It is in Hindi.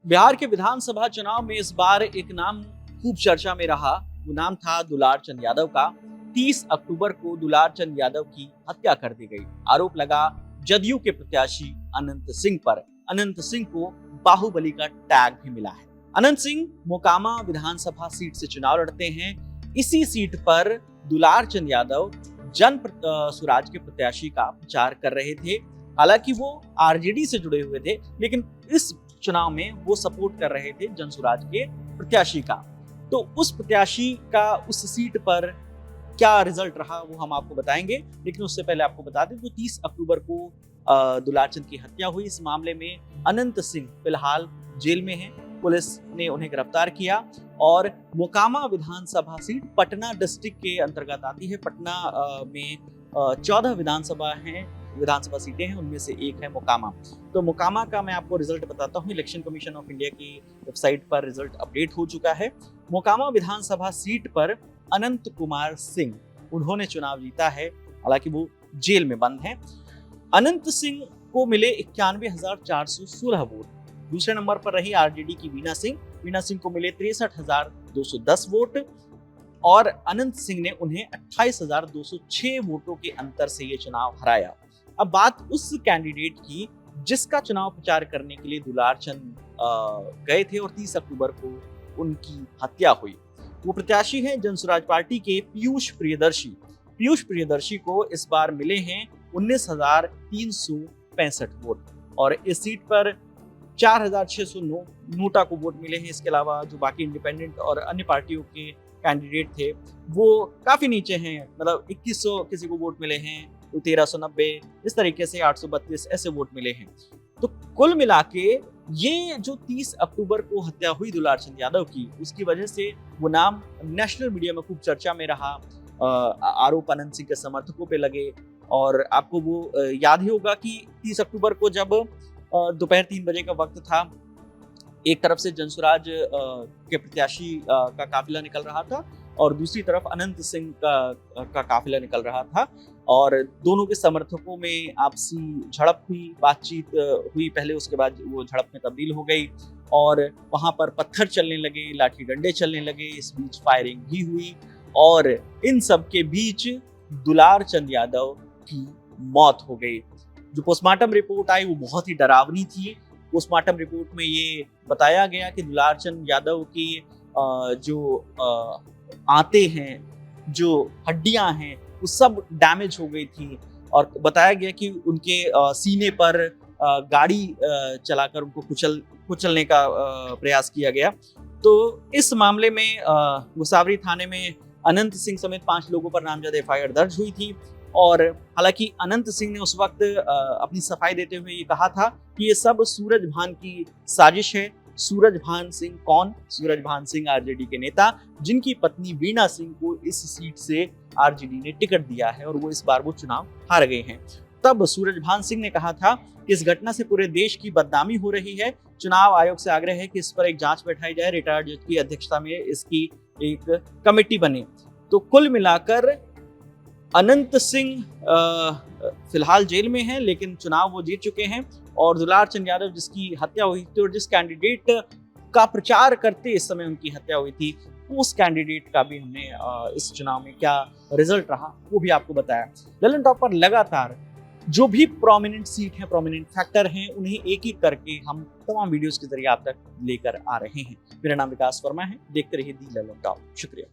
बिहार के विधानसभा चुनाव में इस बार एक नाम खूब चर्चा में रहा। वो नाम था दुलार चंद यादव का। 30 अक्टूबर को दुलार चंद यादव की हत्या कर दी गई। आरोप लगा जदयू के प्रत्याशी अनंत सिंह पर। अनंत सिंह को बाहुबली का टैग भी मिला है। अनंत सिंह मोकामा विधानसभा सीट से चुनाव लड़ते हैं। इसी सीट पर दुलार चंद यादव जन स्वराज के प्रत्याशी का प्रचार कर रहे थे। हालांकि वो आरजेडी से जुड़े हुए थे, लेकिन इस चुनाव में वो सपोर्ट कर रहे थे जन स्वराज के प्रत्याशी का। तो उस प्रत्याशी का उस सीट पर क्या रिजल्ट रहा वो हम आपको बताएंगे, लेकिन उससे पहले आपको बता दें तो 30 अक्टूबर को दुलार चंद की हत्या हुई। इस मामले में अनंत सिंह फिलहाल जेल में हैं। पुलिस ने उन्हें गिरफ्तार किया और मोकामा विधानसभा सीट पटना डिस्ट्रिक्ट के अंतर्गत आती है। पटना में 14 विधानसभा सीटें हैं, उनमें से एक है मोकामा। तो मोकामा का मैं आपको रिजल्ट बताता हूँ। इलेक्शन कमीशन ऑफ इंडिया की वेबसाइट पर रिजल्ट अपडेट हो चुका है। मोकामा विधानसभा सीट पर अनंत कुमार सिंह उन्होंने चुनाव जीता है। हालांकि वो जेल में बंद हैं। अनंत सिंह को मिले 91,416 वोट। दूसरे नंबर पर रही आरजेडी की वीणा सिंह को मिले 63,210 वोट और अनंत सिंह ने उन्हें 28,206 वोटों के अंतर से ये चुनाव हराया। अब बात उस कैंडिडेट की जिसका चुनाव प्रचार करने के लिए दुलार चंद गए थे और 30 अक्टूबर को उनकी हत्या हुई। वो प्रत्याशी हैं जन स्वराज पार्टी के पीयूष प्रियदर्शी को इस बार मिले हैं 19,365 वोट और इस सीट पर 4,609 नोटा को वोट मिले हैं। इसके अलावा जो बाकी इंडिपेंडेंट और अन्य पार्टियों के कैंडिडेट थे वो काफी नीचे हैं। मतलब 2100 किसी को वोट मिले हैं, तो 1390, इस तरीके से 832 ऐसे वोट मिले हैं। तो कुल मिला के ये जो 30 अक्टूबर को हत्या हुई दुलार चंद यादव की, उसकी वजह से वो नाम नेशनल मीडिया में खूब चर्चा में रहा। आरोप अनंत सिंह के समर्थकों पे लगे और आपको वो याद ही होगा कि 30 अक्टूबर को जब दोपहर 3 बजे का वक्त था, एक तरफ से जन स्वराज के प्रत्याशी का काफिला निकल रहा था और दूसरी तरफ अनंत सिंह का काफिला निकल रहा था और दोनों के समर्थकों में आपसी झड़प हुई, बातचीत हुई पहले, उसके बाद वो झड़प में तब्दील हो गई और वहां पर पत्थर चलने लगे, लाठी डंडे चलने लगे। इस बीच फायरिंग भी हुई और इन सब के बीच दुलार चंद यादव की मौत हो गई। जो पोस्टमार्टम रिपोर्ट आई वो बहुत ही डरावनी थी। पोस्टमार्टम रिपोर्ट में ये बताया गया कि दुलार चंद यादव की जो आंतें हैं, जो हड्डियां हैं, वो सब डैमेज हो गई थी और बताया गया कि उनके सीने पर गाड़ी चलाकर उनको कुचलने का प्रयास किया गया। तो इस मामले में मुसावरी थाने में अनंत सिंह समेत 5 लोगों पर नामजद FIR दर्ज हुई थी और हालांकि अनंत सिंह ने उस वक्त अपनी सफाई देते हुए ये कहा था कि ये सब सूरज भान की साजिश है। सूरज भान सिंह कौन? सूरज भान सिंह आरजेडी के नेता जिनकी पत्नी वीणा सिंह को इस सीट से आरजेडी ने टिकट दिया है और वो इस बार वो चुनाव हार गए हैं। तब सूरज भान सिंह ने कहा था कि इस घटना से पूरे देश की बदनामी हो रही है। चुनाव आयोग से आग्रह है कि इस पर एक जांच बैठाई जाए। रिटायर्ड जज की अध्यक्षता में इसकी एक कमेटी बने। तो कुल मिलाकर अनंत सिंह फिलहाल जेल में हैं, लेकिन चुनाव वो जीत चुके हैं और दुलार चंद यादव जिसकी हत्या हुई थी और जिस कैंडिडेट का प्रचार करते इस समय उनकी हत्या हुई थी, उस कैंडिडेट का भी हमने इस चुनाव में क्या रिजल्ट रहा वो भी आपको बताया। ललन टॉप पर लगातार जो भी प्रोमिनेंट सीट है, प्रोमिनेंट फैक्टर हैं, उन्हें एक एक करके हम तमाम वीडियोस के जरिए आप तक लेकर आ रहे हैं। मेरा नाम विकास वर्मा है। देखते रहिए दी ललन टॉप। शुक्रिया।